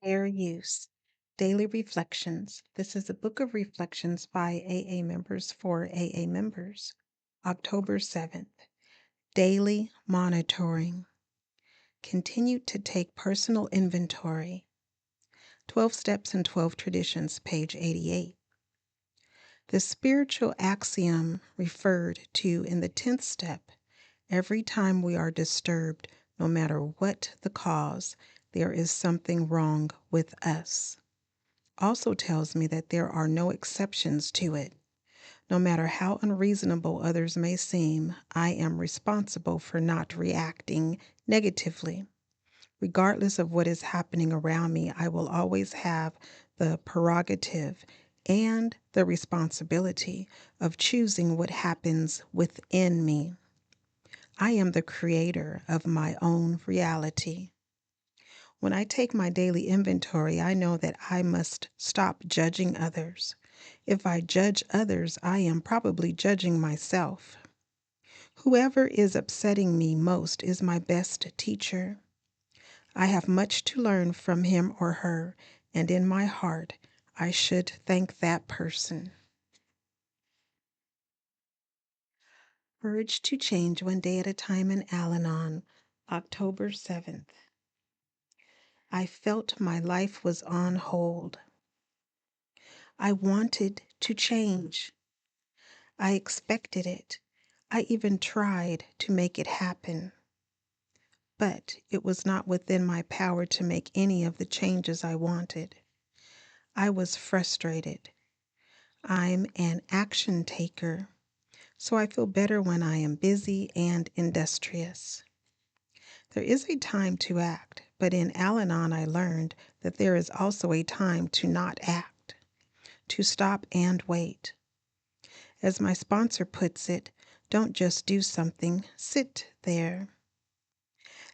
Fair Use, Daily Reflections. This is a book of reflections by AA members for AA members. October 7th. Daily Monitoring. Continue to take personal inventory. 12 Steps and 12 Traditions, page 88. The spiritual axiom referred to in the 10th step: every time we are disturbed, no matter what the cause, there is something wrong with us, also tells me that there are no exceptions to it. No matter how unreasonable others may seem, I am responsible for not reacting negatively. Regardless of what is happening around me, I will always have the prerogative and the responsibility of choosing what happens within me. I am the creator of my own reality. When I take my daily inventory, I know that I must stop judging others. If I judge others, I am probably judging myself. Whoever is upsetting me most is my best teacher. I have much to learn from him or her, and in my heart, I should thank that person. Courage to Change One Day at a Time in Al-Anon, October 7th. I felt my life was on hold. I wanted to change. I expected it. I even tried to make it happen. But it was not within my power to make any of the changes I wanted. I was frustrated. I'm an action taker, so I feel better when I am busy and industrious. There is a time to act, but in Al-Anon I learned that there is also a time to not act, to stop and wait. As my sponsor puts it, don't just do something, sit there.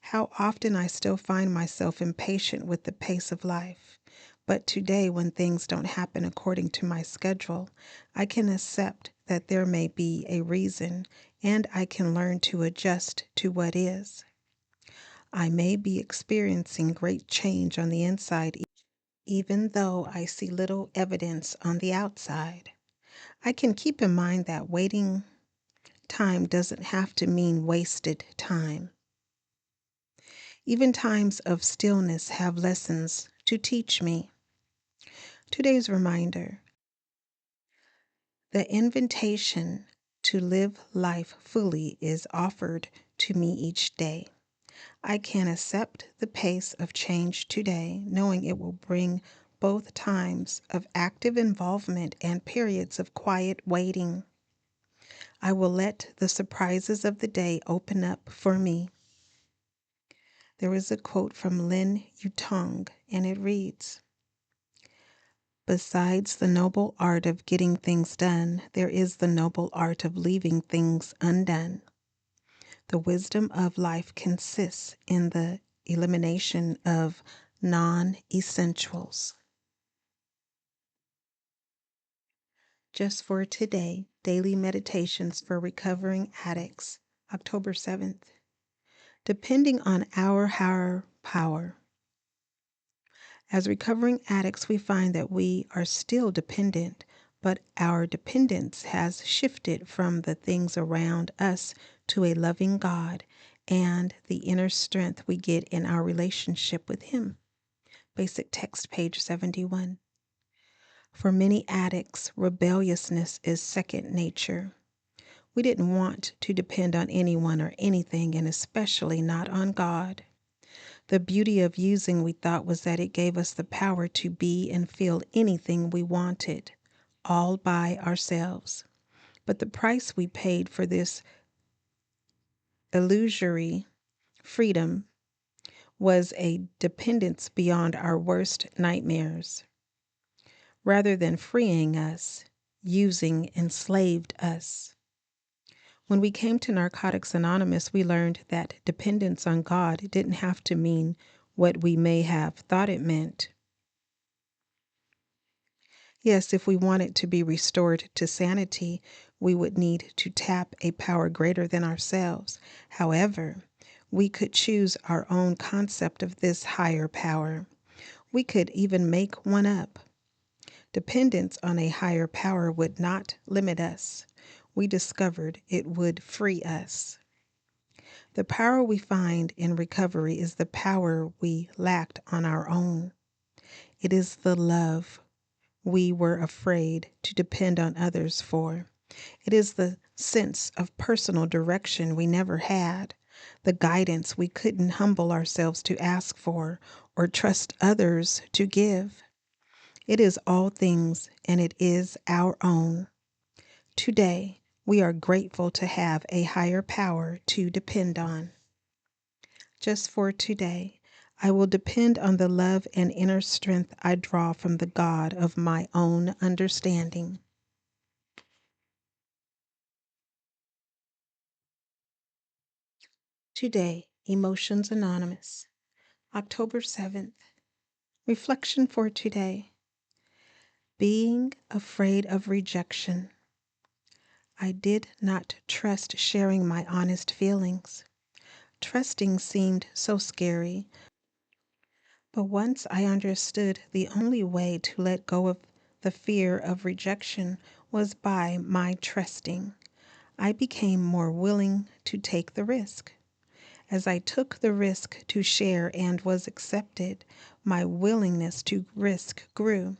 How often I still find myself impatient with the pace of life. But today, when things don't happen according to my schedule, I can accept that there may be a reason, and I can learn to adjust to what is. I may be experiencing great change on the inside, even though I see little evidence on the outside. I can keep in mind that waiting time doesn't have to mean wasted time. Even times of stillness have lessons to teach me. Today's reminder: the invitation to live life fully is offered to me each day. I can accept the pace of change today, knowing it will bring both times of active involvement and periods of quiet waiting. I will let the surprises of the day open up for me. There is a quote from Lin Yutong, and it reads, "Besides the noble art of getting things done, there is the noble art of leaving things undone. The wisdom of life consists in the elimination of non-essentials." Just for today, Daily Meditations for Recovering Addicts, October 7th. Depending on our higher power. As recovering addicts, we find that we are still dependent, but our dependence has shifted from the things around us to a loving God and the inner strength we get in our relationship with Him. Basic text, page 71. For many addicts, rebelliousness is second nature. We didn't want to depend on anyone or anything, and especially not on God. The beauty of using, we thought, was that it gave us the power to be and feel anything we wanted, all by ourselves. But the price we paid for this illusory freedom was a dependence beyond our worst nightmares. Rather than freeing us, using enslaved us. When we came to Narcotics Anonymous, we learned that dependence on God didn't have to mean what we may have thought it meant. Yes, if we wanted to be restored to sanity, we would need to tap a power greater than ourselves. However, we could choose our own concept of this higher power. We could even make one up. Dependence on a higher power would not limit us. We discovered it would free us. The power we find in recovery is the power we lacked on our own. It is the love we were afraid to depend on others for. It is the sense of personal direction we never had, the guidance we couldn't humble ourselves to ask for or trust others to give. It is all things, and it is our own. Today, we are grateful to have a higher power to depend on. Just for today, I will depend on the love and inner strength I draw from the God of my own understanding. Today, Emotions Anonymous, October 7th. Reflection for today. Being afraid of rejection. I did not trust sharing my honest feelings. Trusting seemed so scary, but once I understood the only way to let go of the fear of rejection was by my trusting, I became more willing to take the risk. As I took the risk to share and was accepted, my willingness to risk grew.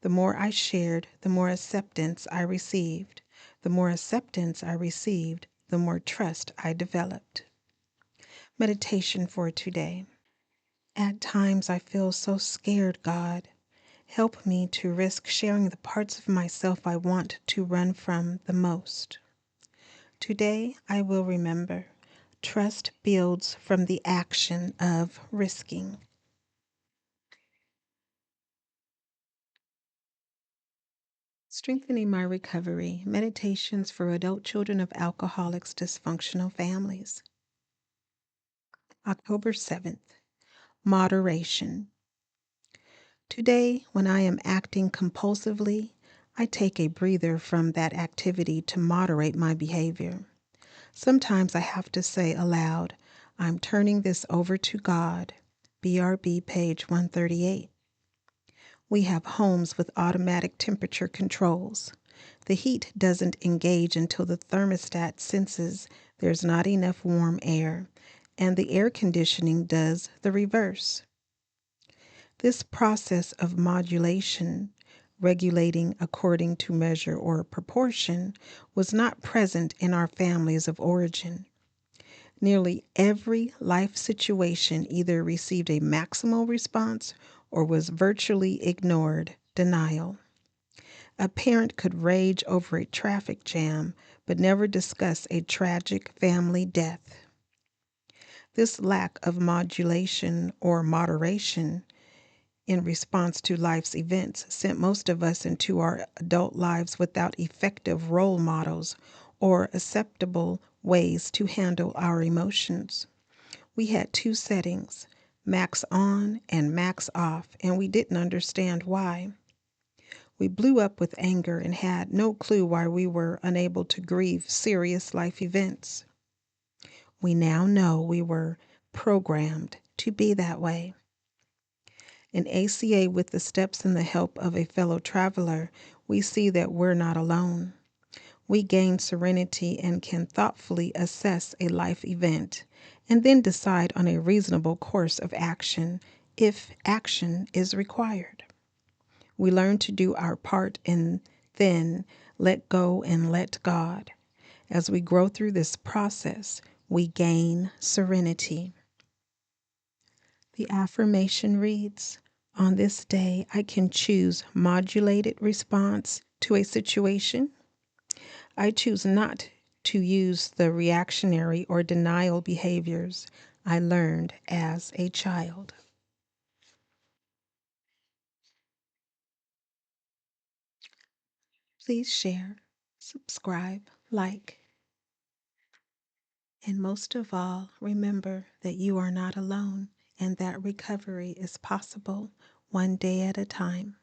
The more I shared, the more acceptance I received. The more acceptance I received, the more trust I developed. Meditation for today. At times I feel so scared, God. Help me to risk sharing the parts of myself I want to run from the most. Today I will remember, trust builds from the action of risking. Strengthening my recovery, meditations for adult children of alcoholics, dysfunctional families. October 7th, moderation. Today, when I am acting compulsively, I take a breather from that activity to moderate my behavior. Sometimes I have to say aloud, I'm turning this over to God. BRB page 138. We have homes with automatic temperature controls. The heat doesn't engage until the thermostat senses there's not enough warm air, and the air conditioning does the reverse. This process of modulation, regulating according to measure or proportion, was not present in our families of origin. Nearly every life situation either received a maximal response or was virtually ignored, denial. A parent could rage over a traffic jam but never discuss a tragic family death. This lack of modulation or moderation in response to life's events sent most of us into our adult lives without effective role models or acceptable ways to handle our emotions. We had two settings, max on and max off, and we didn't understand why. We blew up with anger and had no clue why we were unable to grieve serious life events. We now know we were programmed to be that way. In ACA, with the steps and the help of a fellow traveler, we see that we're not alone. We gain serenity and can thoughtfully assess a life event and then decide on a reasonable course of action if action is required. We learn to do our part and then let go and let God. As we grow through this process, we gain serenity. The affirmation reads, on this day, I can choose modulated response to a situation. I choose not to use the reactionary or denial behaviors I learned as a child. Please share, subscribe, like, and most of all, remember that you are not alone and that recovery is possible one day at a time.